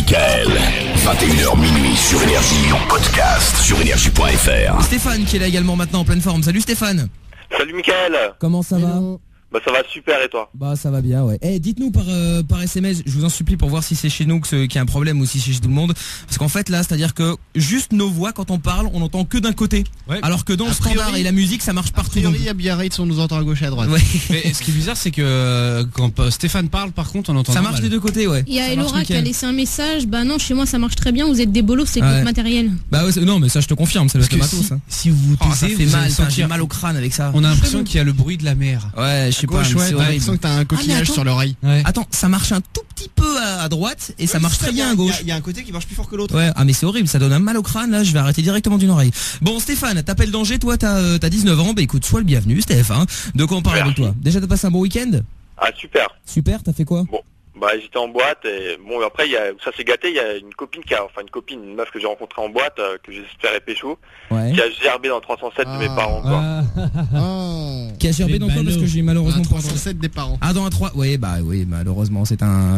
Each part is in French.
Michael. 21h minuit sur Énergie, en podcast sur énergie.fr. Stéphane qui est là également maintenant en pleine forme. Salut Stéphane. Salut Michael. Comment ça va? Bah ça va super et toi? Bah ça va bien ouais. Dites-nous par SMS, je vous en supplie pour voir si c'est chez nous qu'il y a un problème ou si c'est chez tout le monde. Parce qu'en fait là, c'est-à-dire que juste nos voix quand on parle, on entend que d'un côté. Ouais. Alors que dans le standard et la musique, ça marche partout. Il y a bien Rates, on nous entend à gauche et à droite. Ouais. Mais ce qui est bizarre, c'est que quand Stéphane parle, par contre, on entend. Ça marche des deux côtés, ouais. Il y a Elora qui a laissé un message. Bah non, chez moi ça marche très bien. Vous êtes des bolos, c'est que matériel. Bah ouais, non, mais ça je te confirme, c'est le matos. Si vous ça fait mal, j'ai mal au crâne avec ça. On a l'impression qu'il y a le bruit de la mer. Ouais, je sais pas. T'as l'impression que t'as un coquillage sur l'oreille. Ouais. Attends, ça marche un tout petit peu à droite et ça marche très bien à gauche. Il y a un côté qui marche plus fort que l'autre. Ouais, mais c'est horrible, ça donne un mal au crâne là, je vais arrêter directement d'une oreille. Bon Stéphane, t'appelles d'Angers, toi t'as 19 ans, bah écoute, sois le bienvenu Steph, hein. De quoi on parle avec toi? Déjà t'as passé un bon week-end? Ah super. Super, t'as fait quoi? Bon, bah j'étais en boîte et bon après ça s'est gâté, il y a une copine une meuf que j'ai rencontrée en boîte, que j'espérais pécho, qui a gerbé dans le 307 de mes parents quoi. Qui a gerbé dans quoi? Parce que j'ai malheureusement pas 307 des parents. Ah dans un 3, oui malheureusement c'est un,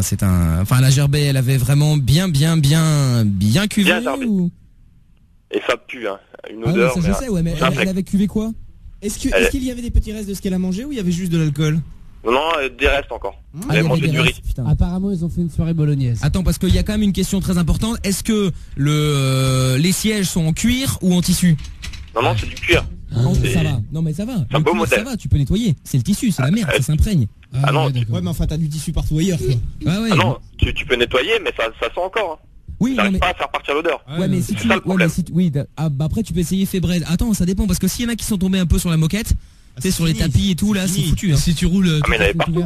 enfin la gerbée elle avait vraiment bien cuvé ou... Et ça pue hein, une odeur. Ça je sais, ouais, mais elle avait cuvé quoi? Est-ce qu'il y avait des petits restes de ce qu'elle a mangé ou il y avait juste de l'alcool? Non, des restes encore. Elle a mangé du riz. Apparemment, ils ont fait une soirée bolognaise. Attends, parce qu'il y a quand même une question très importante. Est-ce que les sièges sont en cuir ou en tissu? Non, c'est du cuir. Ça va. Non, mais ça va. C'est un beau modèle. Ça va, tu peux nettoyer. C'est le tissu, c'est la merde, ça s'imprègne. Ah non, ouais, mais enfin, t'as du tissu partout ailleurs, quoi. Ah ouais. Ah non, tu peux nettoyer, mais ça sent encore. Hein. Oui, ça n'arrive pas à faire partir l'odeur. Ouais, mais si tu après tu peux essayer Febreze. Attends, ça dépend parce que s'il y en a qui sont tombés un peu sur la moquette, tu sais sur les tapis et tout là, c'est foutu. Hein. Si tu roules mais elle avait partout.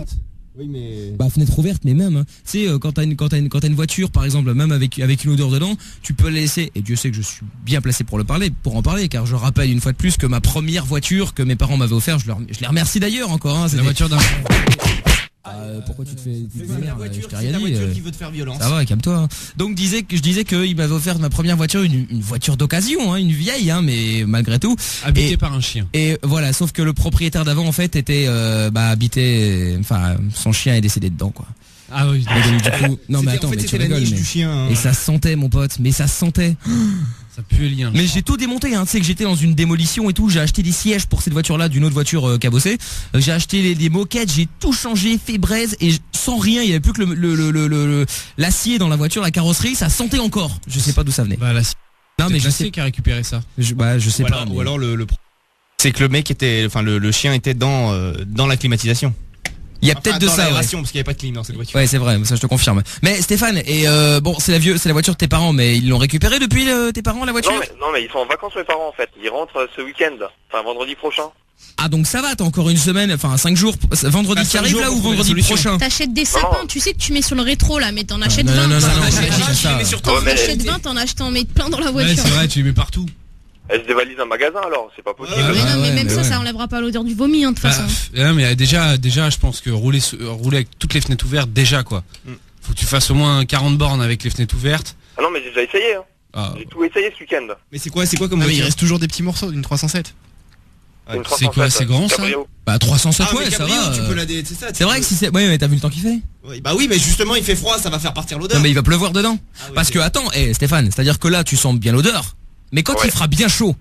Oui, mais fenêtre ouverte, mais même hein. Tu sais quand t'as une voiture par exemple, même avec une odeur dedans, tu peux la laisser. Et Dieu sait que je suis bien placé pour en parler, car je rappelle une fois de plus que ma première voiture que mes parents m'avaient offert, je les remercie d'ailleurs encore. Hein, la voiture d'un. Pourquoi tu te fais la voiture, c'est la voiture qui veut te faire violence. Ça va, calme-toi. Donc je disais qu'il m'avait offert ma première voiture, une voiture d'occasion, hein, une vieille, hein, mais malgré tout. Habité par un chien. Et voilà, sauf que le propriétaire d'avant en fait était habité, enfin son chien est décédé dedans quoi. Ah oui. Donc, du coup, non mais attends, mais tu rigoles, du chien, hein. Et ça sentait mon pote, mais ça sentait. Ça pue le lien. Mais j'ai tout démonté, hein. Tu sais que j'étais dans une démolition et tout. J'ai acheté des sièges pour cette voiture-là d'une autre voiture cabossée. J'ai acheté des moquettes, j'ai tout changé, fait braise et sans rien. Il y avait plus que l'acier dans la voiture, la carrosserie. Ça sentait encore. Je sais pas d'où ça venait. Bah l'acier. Non mais je sais qui a récupéré ça. Je sais pas. Ou alors c'est que le mec était, enfin le chien était dans la climatisation. Il y a peut-être de ça, parce qu'il n'y avait pas de clim dans cette voiture. Ouais, c'est vrai, ça je te confirme. Mais Stéphane, et bon, c'est la voiture de tes parents, mais ils l'ont récupérée depuis tes parents la voiture? Non mais ils sont en vacances mes parents en fait. Ils rentrent ce week-end, enfin vendredi prochain. Ah donc ça va, t'as encore une semaine, enfin 5 jours, vendredi qui arrive là ou vendredi prochain? T'achètes des sapins, tu sais que tu mets sur le rétro là, mais t'en achètes 20. Non, T'en achètes 20, t'en mets plein dans la voiture. Ouais, c'est vrai, tu les mets partout. Elle se dévalise un magasin alors, c'est pas possible. Mais non, mais même ça enlèvera pas l'odeur du vomi, hein, de toute façon. Non, mais déjà, je pense que rouler avec toutes les fenêtres ouvertes, déjà quoi. Faut que tu fasses au moins 40 bornes avec les fenêtres ouvertes. Ah non, mais j'ai déjà essayé, hein. J'ai tout essayé ce week-end. Mais c'est quoi comme voiture? Il reste toujours des petits morceaux d'une 307. C'est quoi, c'est grand ça? Bah 307 ouais, ça va. Tu peux c'est vrai que si c'est, ouais mais t'as vu le temps qu'il fait? Bah oui, mais justement il fait froid, ça va faire partir l'odeur. Non mais il va pleuvoir dedans. Parce que attends, Stéphane, c'est-à-dire que là tu sens bien l'odeur. Mais quand il fera bien chaud,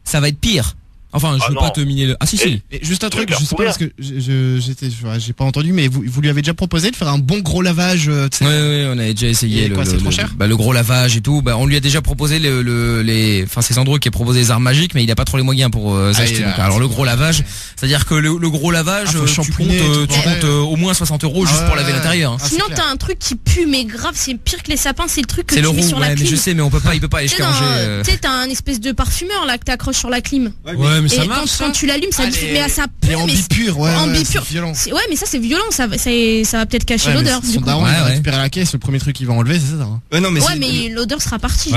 ça va être pire. Enfin, je veux pas te miner le... Ah si. Et juste un truc, je sais pas parce que j'ai pas entendu, mais vous lui avez déjà proposé de faire un bon gros lavage. Oui, on avait déjà essayé. C'est trop cher. Le gros lavage et tout. Bah, on lui a déjà proposé enfin c'est Sandro qui a proposé les armes magiques, mais il a pas trop les moyens pour s'acheter. Alors le gros lavage, c'est-à-dire que le gros lavage, tu comptes au moins 60 € juste pour laver l'intérieur. Sinon t'as un truc qui pue, mais grave, c'est pire que les sapins, c'est le truc que tu mets sur la clim. Mais je sais, mais il peut pas aller jusqu'à ranger. Tu sais, t'as un espèce de parfumeur là que t'accroches sur la clim. Ouais, mais ça marche. Quand tu l'allumes, ça mais ça pue. En bipure, en bipure. Ouais, mais ça c'est violent, ça va peut-être cacher l'odeur. Son daron il va récupérer la caisse, le premier truc qu'il va enlever, c'est ça. Ouais, mais l'odeur sera partie.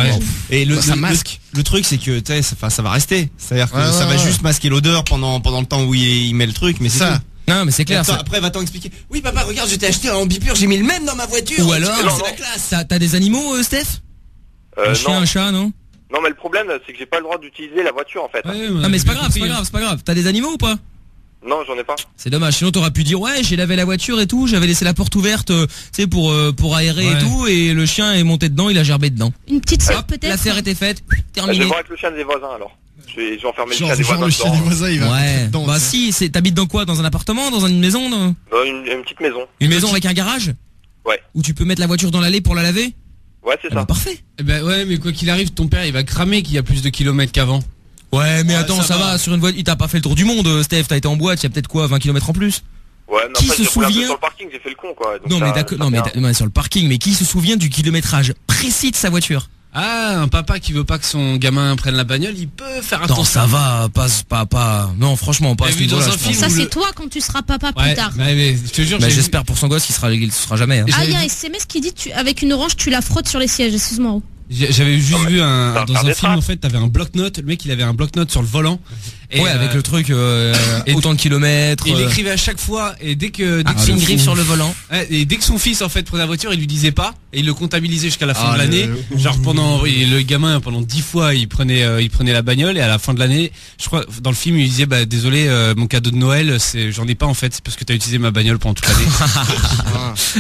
Et ça masque. Le truc c'est que ça va rester. C'est-à-dire que ça va juste masquer l'odeur pendant le temps où il met le truc, mais c'est ça. Non mais c'est clair. Après va t'en expliquer. Oui papa, regarde, je t'ai acheté un bipure, j'ai mis le même dans ma voiture. Ou alors c'est la classe. T'as des animaux, Steph? Un chien, un chat, non? Non mais le problème c'est que j'ai pas le droit d'utiliser la voiture en fait. Non mais c'est pas grave. T'as des animaux ou pas? Non, j'en ai pas. C'est dommage, sinon t'aurais pu dire ouais j'ai lavé la voiture et tout, j'avais laissé la porte ouverte tu sais pour aérer et tout, et le chien est monté dedans, il a gerbé dedans. Une petite sœur peut-être. L'affaire était faite, terminé. Je vais voir avec le chien des voisins alors. Je vais enfermer le chien Genre, des voisins. le chien des voisins, il va. Ouais. dedans, Bah ça. si, t'habites dans quoi? Dans un appartement? Dans une maison? Dans une petite maison. Une maison avec un garage? Ouais. Où tu peux mettre la voiture dans l'allée pour la laver? Ouais, c'est ça. Bah, parfait. Eh ben ouais, mais quoi qu'il arrive, ton père il va cramer qu'il y a plus de kilomètres qu'avant. Ouais, mais attends, ça va, sur une voiture, il t'a pas fait le tour du monde, Steph, t'as été en boîte, il y a peut-être quoi, 20 km en plus? Ouais, mais Qui après, se j'ai roulé un peu souvient sur le parking, j'ai fait le con quoi. Donc Non, ça- mais d'accord, ça non, mais, fait un- non, mais sur le parking, mais qui se souvient du kilométrage précis de sa voiture? Ah, un papa qui veut pas que son gamin prenne la bagnole, il peut faire attention. Non, ça va, pas. Non, franchement, pas à T'as ce vu dans niveau-là, un je film pense. Ça où c'est le- toi quand tu seras papa plus Ouais, tard. mais je te jure, Bah, j'ai j'espère pour son gosse qu'il sera jamais. Hein. Ah, il y a un SMS qui dit avec une orange tu la frottes sur les sièges, excuse-moi. J'avais juste vu dans un des film traces. en fait, t'avais un bloc-notes, le mec il avait un bloc-notes sur le volant. Et Ouais, avec le truc, et- autant de kilomètres. il écrivait à chaque fois et dès que une griffe sur le volant. Ouais, et dès que son fils en fait prenait la voiture, il lui disait pas et il le comptabilisait jusqu'à la fin Ah, de l'année. Genre le gamin pendant 10 fois il prenait la bagnole et à la fin de l'année, je crois dans le film il disait bah désolé mon cadeau de Noël j'en ai pas en fait, c'est parce que t'as utilisé ma bagnole pendant toute l'année.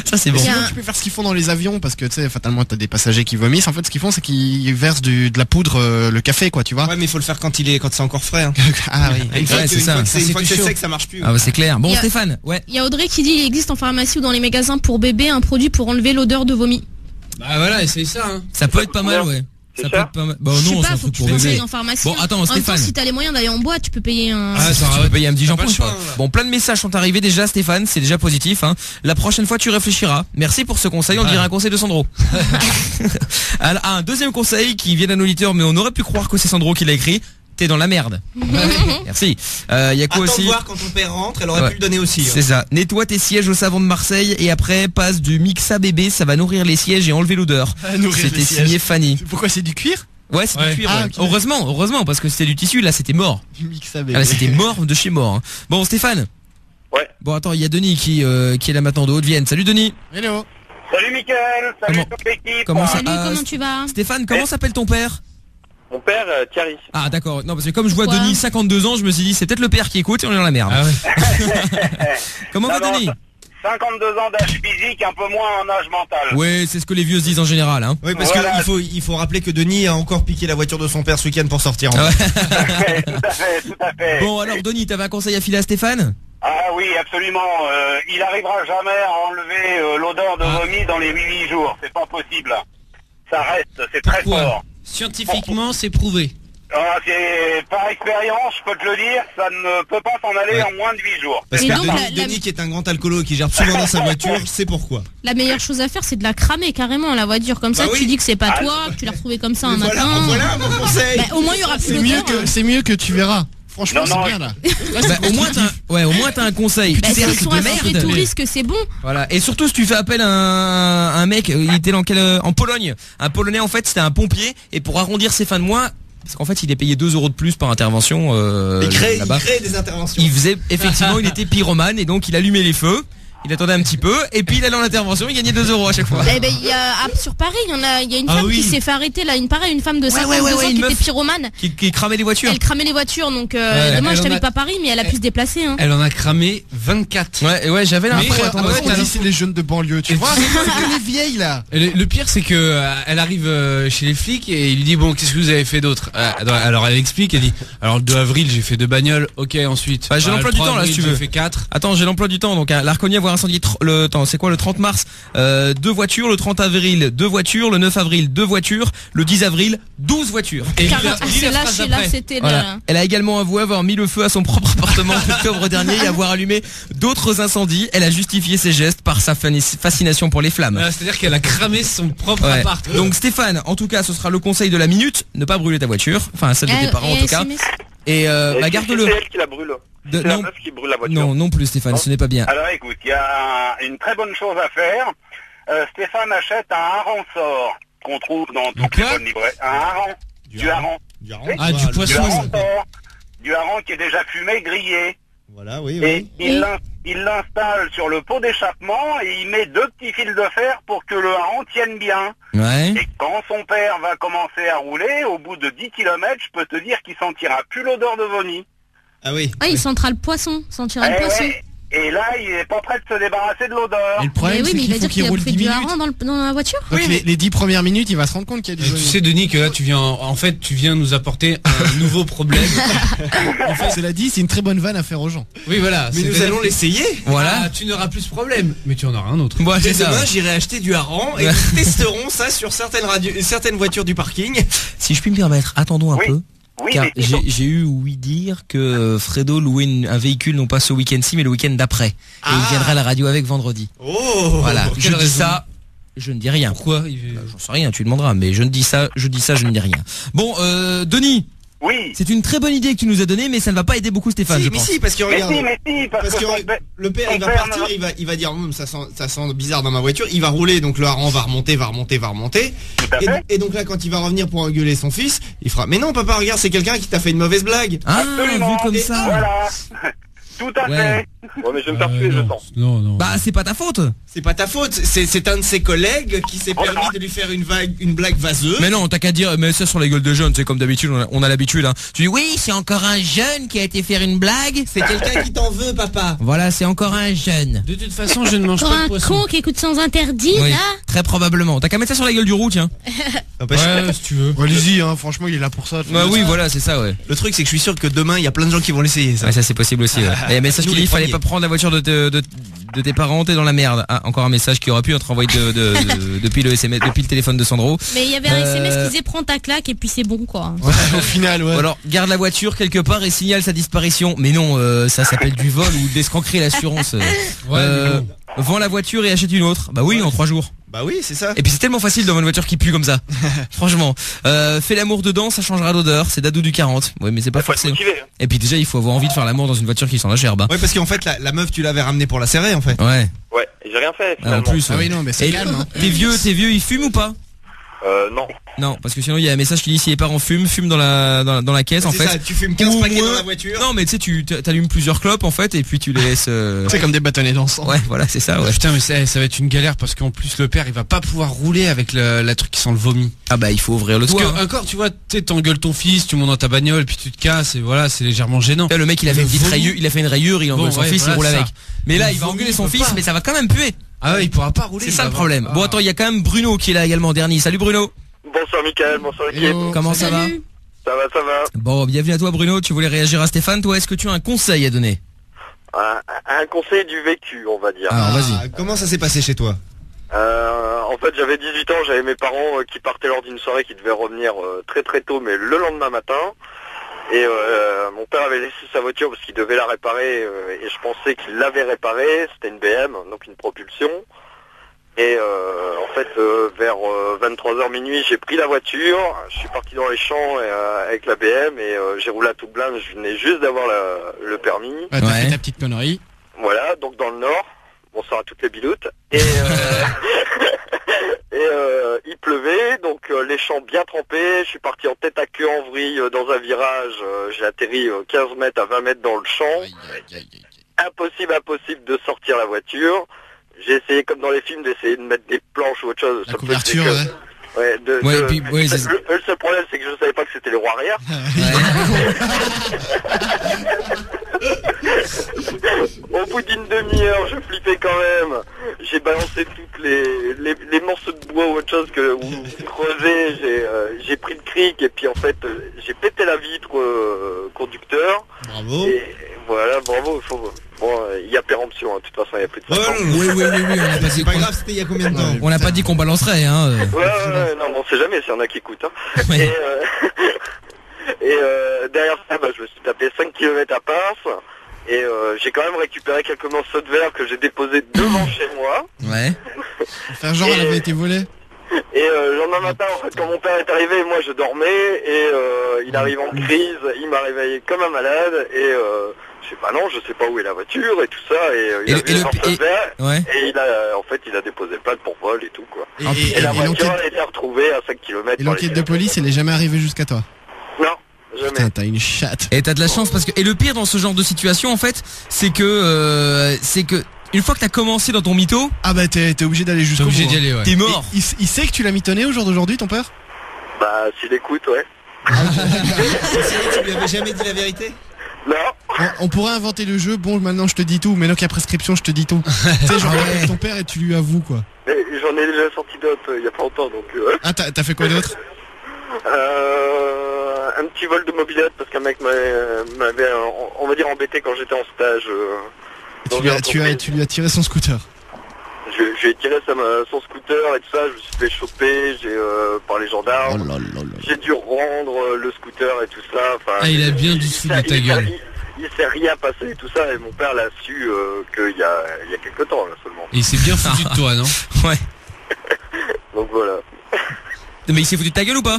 Ça, c'est bon. Il y a Sinon, tu peux faire ce qu'ils font dans les avions parce que tu sais fatalement t'as des passagers qui vomissent. En fait, ce qu'ils font, c'est qu'ils versent de la poudre, le café, quoi, tu vois. Ouais, mais il faut le faire quand c'est encore frais. Hein. Ah oui. Une fois Ouais, que- c'est une ça. fois que c'est- Ça, une fois que c'est c'est chaud. sec, ça marche plus. Ah bah c'est clair. Bon, Il y a- Stéphane, ouais. Il y a Audrey qui dit il existe en pharmacie ou dans les magasins pour bébé un produit pour enlever l'odeur de vomi. Bah voilà, essaye ça hein. Ça peut être pas mal, ouais. C'est Ça peut cher être pas mal. Bah Je sais non, c'est pas, un faut truc que tu pour fasses bébé. en pharmacie. Bon, attends, En même temps, Stéphane. si t'as les moyens d'aller en boîte, tu peux payer un. Ah, ça Tu peux payer un petit t'as pas jambon le choix, quoi. là. Bon, plein de messages sont arrivés déjà, Stéphane, c'est déjà positif. Hein. La prochaine fois, tu réfléchiras. Merci pour ce conseil, on dirait un conseil de Sandro. Alors, un deuxième conseil qui vient d'un auditeur, mais on aurait pu croire que c'est Sandro qui l'a écrit. T'es dans la merde. Merci. Y a quoi Attends de aussi? voir quand ton père rentre, elle aurait Ouais. pu le donner aussi. C'est ça. Nettoie tes sièges au savon de Marseille et après passe du Mixa bébé, ça va nourrir les sièges et enlever l'odeur. C'était signé Fanny. Pourquoi c'est du cuir? Ouais, c'est Ouais. du cuir. Ah, Ouais. ok. Heureusement, parce que c'était du tissu, là c'était mort. Du mix à Ah, bébé. là c'était mort de chez mort. Hein. Bon, Stéphane. Ouais. Bon, attends, il y a Denis qui est là maintenant de Haute-Vienne. Salut Denis. Hello. Salut Mickaël, salut Comment- toute l'équipe. comment ça- Salut, comment tu vas? Stéphane, comment s'appelle ton père? Mon père, Thierry. Ah d'accord. Non, parce que comme je vois Pourquoi Denis 52 ans, je me suis dit c'est peut-être le père qui écoute et on est dans la merde. Ah ouais. Comment va Non, non, Denis? 52 ans d'âge physique, un peu moins en âge mental. Ouais, c'est ce que les vieux se disent en général. Hein. Oui, parce Voilà. que il faut rappeler que Denis a encore piqué la voiture de son père ce week-end pour sortir. Ah ouais. tout à fait. Bon alors Denis, t'avais un conseil à filer à Stéphane? Ah oui, absolument. Il arrivera jamais à enlever l'odeur de vomi dans les 8 jours. C'est pas possible. Ça reste, c'est très Pourquoi? fort. Scientifiquement, c'est prouvé. Ah, c'est par expérience, je peux te le dire, ça ne peut pas s'en aller en moins de 8 jours. Parce Et que donc, Denis qui est un grand alcoolo qui gère souvent dans sa voiture, c'est pourquoi. La meilleure chose à faire, c'est de la cramer carrément la voiture. Comme ça, Bah oui. tu dis que c'est pas Ah, toi, que tu l'as retrouvé comme ça un Voilà, matin. voilà un bon conseil. Bah, au moins, il y aura plus C'est mieux d'odeur. c'est mieux que tu verras. Franchement, Non, c'est non, bien là. Bah, au moins t'as un conseil. Bah, Certes, s'ils sont de assurés merde. tout risque, c'est bon. Voilà. Et surtout, si tu fais appel à un mec, il était dans en Pologne. Un Polonais, en fait, c'était un pompier. Et pour arrondir ses fins de mois, parce qu'en fait, il est payé 2 € de plus par intervention Il crée là-bas. des interventions. Il faisait, effectivement, il était pyromane. Et donc, il allumait les feux. Il attendait un petit peu. Et puis, il allait en intervention. Il gagnait 2 € à chaque fois. Eh ben, il y a sur Paris, il y a une Ah femme oui. qui s'est fait arrêter là, une femme de 52 ouais, ans une qui meuf. était pyromane. Qui cramait les voitures. Elle cramait les voitures, donc elle dommage, en j'habite a- pas Paris, mais elle a pu se déplacer. Hein. Elle en a cramé 24. Ouais, j'avais Mais l'impression. après, Attends, ouais, On t'as dit c'est les jeunes de banlieue, tu Et vois. tu sais C'est que les vieilles là. Et le pire c'est que elle arrive chez les flics et il lui dit bon qu'est-ce que vous avez fait d'autre. Alors elle explique, elle dit alors le 2 avril j'ai fait 2 bagnoles, ok ensuite. Bah, j'ai l'emploi le du 3 temps, là, si tu avril, veux. J'ai fait 4. Attends, j'ai l'emploi du temps. Donc, à l'Arconia, avoir incendié le 30 mars, 2 voitures. Le 30 avril, 2 voitures. Le 9 avril, 2 voitures. Le 10 avril, 12 voitures. Et Car- lis la ah, c'est là, phrase c'est là, d'après. c'était Voilà. là. Elle a également avoué avoir mis le feu à son propre appartement en octobre dernier et avoir allumé d'autres incendies. Elle a justifié ses gestes par sa fascination pour les flammes. C'est-à-dire qu'elle a cramé son propre Ouais. appart. Donc Stéphane, en tout cas, ce sera le conseil de la minute, ne pas brûler ta voiture, enfin celle de tes parents en tout cas. SMS. Et bah garde-le. C'est elle qui la brûle. De- C'est la non. meuf qui brûle la voiture. Non plus Stéphane, Non. ce n'est pas bien. Alors écoute, il y a une très bonne chose à faire. Stéphane achète un hareng sort qu'on trouve dans toutes les quoi bonnes librairies. Un hareng. Du hareng. Ah du Du poisson. hareng sort. Du hareng qui est déjà fumé, grillé. Voilà, oui, Et oui. il l'installe sur le pot d'échappement et il met 2 petits fils de fer pour que le hareng tienne bien. Ouais. Et quand son père va commencer à rouler, au bout de 10 km, je peux te dire qu'il sentira plus l'odeur de vomi. Ah oui. Ah, il sentira le poisson, sentira le poisson. Ouais. Et là, il est pas prêt de se débarrasser de l'odeur. Et le problème, oui, c'est mais il va qu'il faut dire qu'il qu'il a roule bouffé 10 du minutes. hareng dans la voiture. Donc les 10 premières minutes, il va se rendre compte qu'il y a des Tu sais, Denis, que là, tu viens nous apporter un nouveau problème. En fait, cela dit, c'est une très bonne vanne à faire aux gens. Oui, voilà. Mais nous allons l'essayer. Voilà. Ah, tu n'auras plus ce problème. Mais tu en auras un autre. Bon, Et c'est ça. demain, j'irai acheter du hareng et nous testerons ça sur certaines voitures du parking. Si je puis me permettre, attendons un peu. Oui, Car mais j'ai eu ouï dire que Fredo louait un véhicule non pas ce week-end-ci mais le week-end d'après. Et il viendra à la radio avec vendredi. Oh. Voilà, pour je quelle dis raison ça, je ne dis rien. Pourquoi J'en sais rien, tu demanderas, mais je dis ça, je ne dis rien. Bon, Denis, oui. c'est une très bonne idée que tu nous as donnée, mais ça ne va pas aider beaucoup Stéphane, je Mais pense. si, parce que regarde. Mais si, parce que le père il va père, partir, il va dire ça sent bizarre dans ma voiture, il va rouler, donc le hareng va remonter. Tout à fait. Et donc là quand il va revenir pour engueuler son fils, il fera mais non papa regarde c'est quelqu'un qui t'a fait une mauvaise blague. Ah, Absolument. vu comme Et ça. Voilà. Tout à Ouais. fait. Ouais, mais je vais me faire tuer, je sens. Non. Bah, c'est pas ta faute. C'est pas ta faute, c'est un de ses collègues qui s'est permis de lui faire une blague vaseuse. Mais non, t'as qu'à dire, mais ça sur les gueules de jeunes, c'est comme d'habitude, on a l'habitude, hein. Tu dis, oui, c'est encore un jeune qui a été faire une blague. C'est quelqu'un qui t'en veut papa. Voilà, c'est encore un jeune. De toute façon, je ne mange Encore pas de un poisson. con qui écoute sans interdit, Oui, là. très probablement. T'as qu'à mettre ça sur la gueule du roux, tiens. N'empêche, Ouais, si tu veux. Allez-y, hein, franchement, il est là pour ça. Bah oui, voilà, c'est ça, ouais. le truc c'est que je suis sûr que demain il y a plein de gens qui vont l'essayer ça. Ouais, ça c'est possible aussi. Ouais. Et un message Nous, qui dit, les il fallait premiers. pas prendre la voiture de tes parents, t'es dans la merde. Ah, encore un message qui aurait pu être envoyé depuis le SMS, depuis le téléphone de Sandro. Mais il y avait un SMS qui disait prends ta claque et puis c'est bon, quoi. Ouais, au final, ouais. Ou alors, garde la voiture quelque part et signale sa disparition. Mais non, ça s'appelle du vol ou d'escroquerie l'assurance. mais bon. Vends la voiture et achète une autre. Bah oui, en 3 jours. Bah oui c'est ça. Et puis c'est tellement facile d'avoir une voiture qui pue comme ça. Franchement. Fais l'amour dedans, ça changera l'odeur. C'est Dadou du 40. Oui, mais c'est pas Faut être forcément. motivé. Et puis déjà, il faut avoir envie de faire l'amour dans une voiture qui sent la gerbe. Hein. Ouais parce qu'en fait la meuf tu l'avais ramenée pour la serrer en fait. Ouais. Ouais, j'ai rien fait Ah, en finalement. plus. Ah ouais. oui, non, mais c'est Et calme. Hein. T'es vieux, ils fument ou pas? Non. Non, parce que sinon il y a un message qui dit si les parents fument dans la caisse en C'est fait. ça, tu fumes 15 Ou paquets moins- dans la voiture. Non, mais tu sais, tu t'allumes plusieurs clopes en fait et puis tu les laisses. C'est comme des bâtonnets d'encens. Ouais, voilà, c'est ça. Ouais. Putain, mais ça va être une galère parce qu'en plus le père il va pas pouvoir rouler avec la truc qui sent le vomi. Ah bah il faut ouvrir le Parce toit. que Hein. encore tu vois, tu t'engueules ton fils, tu montes dans ta bagnole puis tu te casses et voilà, c'est légèrement gênant. Là, le mec il avait une petite rayure, il a fait une rayure, il engueule Bon, son ouais, fils, voilà, il roule ça. avec. Mais là Le il va vomi, engueuler son il peut fils, pas. mais ça va quand même puer. Ah ouais, il pourra pas rouler. C'est il ça va le problème. avoir- Bon attends, il y a quand même Bruno qui est là également dernier. Salut Bruno. Bonsoir Mickaël, bonsoir l'équipe. Hello. Comment ça va? Salut. Ça va. Bon, bienvenue à toi Bruno. Tu voulais réagir à Stéphane, toi est-ce que tu as un conseil à donner? Un conseil du vécu, on va dire. Alors vas-y. Comment ça s'est passé chez toi? En fait, j'avais 18 ans, j'avais mes parents qui partaient lors d'une soirée qui devait revenir très très tôt, mais le lendemain matin. Et mon père avait laissé sa voiture parce qu'il devait la réparer et je pensais qu'il l'avait réparée. C'était une BM, donc une propulsion. Et en fait, vers 23h minuit, j'ai pris la voiture, je suis parti dans les champs avec la BM et j'ai roulé à toute blinde. Je venais juste d'avoir le permis. Ouais, t'as Ouais. fait ta petite connerie. Voilà, donc dans le nord. Bonsoir à toutes les biloutes. Et, il pleuvait, donc les champs bien trempés. Je suis parti en tête à queue en vrille dans un virage. J'ai atterri 15 mètres à 20 mètres dans le champ. Impossible de sortir la voiture. J'ai essayé, comme dans les films, d'essayer de mettre des planches ou autre chose. La Ça me couverture, faisait ouais. que- Ouais, Ouais, et puis, ouais, c'est- le seul problème, c'est que je savais pas que c'était les roues arrière. Au bout d'une demi-heure, je flippais quand même. J'ai balancé toutes les morceaux de bois ou autre chose que vous creusez. J'ai pris le cric et puis en fait, j'ai pété la vitre conducteur. Bravo. Et voilà, bravo. Bon, il y a péremption. Hein, de toute façon, il y a plus de 5 ans. Oui, on a pas dit C'est pas grave, c'était il y a combien de temps? on n'a pas dit qu'on balancerait hein. Ouais, non, mais on sait jamais s'il y en a qui écoutent. Hein. Ouais. Et derrière ça, je me suis tapé 5 km à passe. Et j'ai quand même récupéré quelques morceaux de verre que j'ai déposés devant chez moi. Ouais. Faire genre, elle avait été volée. Et le lendemain matin, en fait, quand mon père est arrivé, moi je dormais. Et il arrive en crise, il m'a réveillé comme un malade. Et je sais pas, non, je sais pas où est la voiture et tout ça. Et il a vu les morceaux de verre. Ouais. Et il a déposé plainte pour vol et tout, quoi. Et Et la voiture l'enquête- a été retrouvée à 5 km. et l'enquête de police, elle est jamais arrivée jusqu'à toi. Non, jamais. Putain, t'as une chatte. Et t'as de la chance parce que et le pire dans ce genre de situation en fait, c'est que une fois que t'as commencé dans ton mytho, Ah bah t'es obligé d'aller T'es jusqu'au bout. obligé d'y hein. aller, ouais. t'es mort. Il sait que tu l'as mitonné au jour d'aujourd'hui, ton père? Bah, s'il écoute, ouais. Tu lui avais jamais dit la vérité? Non. On pourrait inventer le jeu, bon maintenant je te dis tout, mais non qu'à prescription je te dis tout. Tu sais, genre avec ton père et tu lui avoues quoi. Mais j'en ai déjà sorti d'autres il y a pas longtemps donc... Ah t'as fait quoi d'autre? Un petit vol de mobilette parce qu'un mec m'avait, on va dire, embêté quand j'étais en stage. Tu lui as tiré son scooter. J'ai tiré son scooter et tout ça, je me suis fait choper, par les gendarmes. J'ai dû rendre le scooter et tout ça. Enfin, il a bien dû se foutre de ta gueule. Il s'est rien passé et tout ça, et mon père l'a su qu'il y a quelques temps là seulement. Et il s'est bien foutu de toi, non? Ouais. Donc voilà. Mais il s'est foutu de ta gueule ou pas?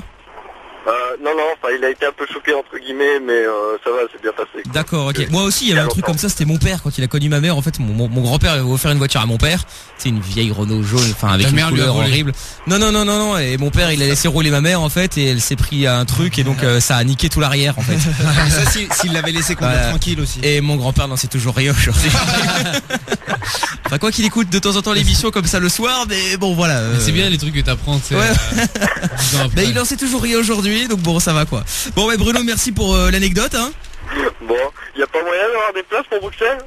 Non, enfin il a été un peu choqué entre guillemets, mais ça va, c'est bien passé. D'accord, ok. Moi aussi, il y avait un truc comme ça, c'était mon père quand il a connu ma mère. En fait, mon grand-père avait offert une voiture à mon père. C'est une vieille Renault jaune, enfin avec une couleur horrible. Non. Et mon père, il a laissé rouler ma mère en fait, et elle s'est pris à un truc, et donc ça a niqué tout l'arrière en fait. Ça, s'il l'avait laissé conduire tranquille aussi. Et mon grand-père n'en sait toujours rien aujourd'hui. Enfin, quoi qu'il écoute de temps en temps l'émission comme ça le soir, mais bon voilà. C'est bien les trucs que t'apprends, tu sais. Ouais. Mais il en sait toujours rien aujourd'hui, donc bon, ça va quoi. Bon, ouais, Bruno, merci pour l'anecdote. Hein. Bon, y a pas moyen d'avoir des places pour Bruxelles?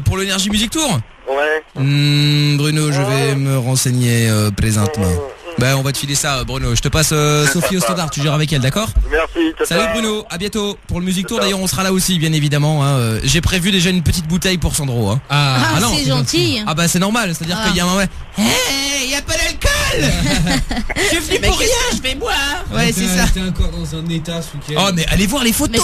Pour l'Energy Music Tour? Ouais. Bruno, je vais me renseigner présentement. Bah, on va te filer ça, Bruno. Je te passe Sophie au standard, tu gères avec elle, d'accord? Merci. Salut Bruno, à bientôt pour le Music Tour. D'ailleurs, on sera là aussi, bien évidemment. Hein. J'ai prévu déjà une petite bouteille pour Sandro. Hein. Ah non, c'est gentil. Ah bah c'est normal, c'est-à-dire qu'il y a un moment. Hey, y a pas d'alcool. Je suis venu pour rien, je vais boire. Ouais, c'est ça. T'es encore dans un état ce week-end. Oh mais allez voir les photos,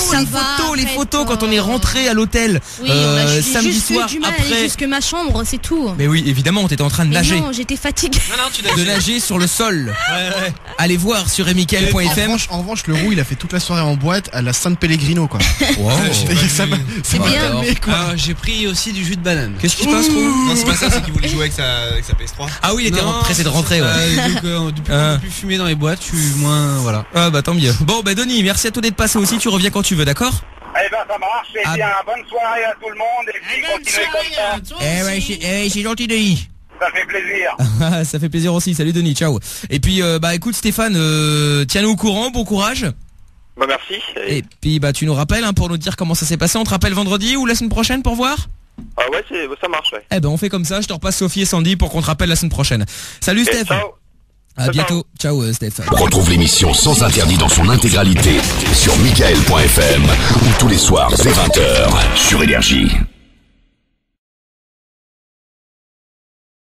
les photos quand on est rentré à l'hôtel. Oui, on a samedi juste soir eu du mal à aller jusque ma chambre, c'est tout. Mais oui, évidemment, t'étais en train de nager. Non, j'étais fatiguée. Non, tu nageais. De nager sur le sol. Ouais. Allez voir sur emichael.fm. En revanche, le roux, il a fait toute la soirée en boîte à la San Pellegrino quoi. Wow. C'est bien. J'ai pris aussi du jus de banane. Qu'est-ce qui se passe, Roux? Non, c'est pas ça, c'est qu'il voulait jouer avec sa PS3. Ah oui, il était pressé de rentrer, ouais. Donc, depuis qu'on peut plus fumer dans les boîtes, je suis moins, voilà. Ah bah tant mieux. Bon bah Denis, merci à toi d'être passé aussi, tu reviens quand tu veux, d'accord? Eh ben ça marche, et bien bonne soirée à tout le monde, et puis continuez comme ça. C'est gentil Denis. Ça fait plaisir. Ça fait plaisir aussi, salut Denis, ciao. Et puis bah écoute Stéphane, tiens-nous au courant, bon courage. Bah merci. Et puis bah tu nous rappelles pour nous dire comment ça s'est passé, on te rappelle vendredi ou la semaine prochaine pour voir? Ah ouais, ça marche, ouais. Eh ben on fait comme ça, je te repasse Sophie et Sandy pour qu'on te rappelle la semaine prochaine. Salut Steph. Ciao. À bientôt. Ciao Steph. Retrouve l'émission sans interdit dans son intégralité sur michael.fm ou tous les soirs dès 20h sur Énergie.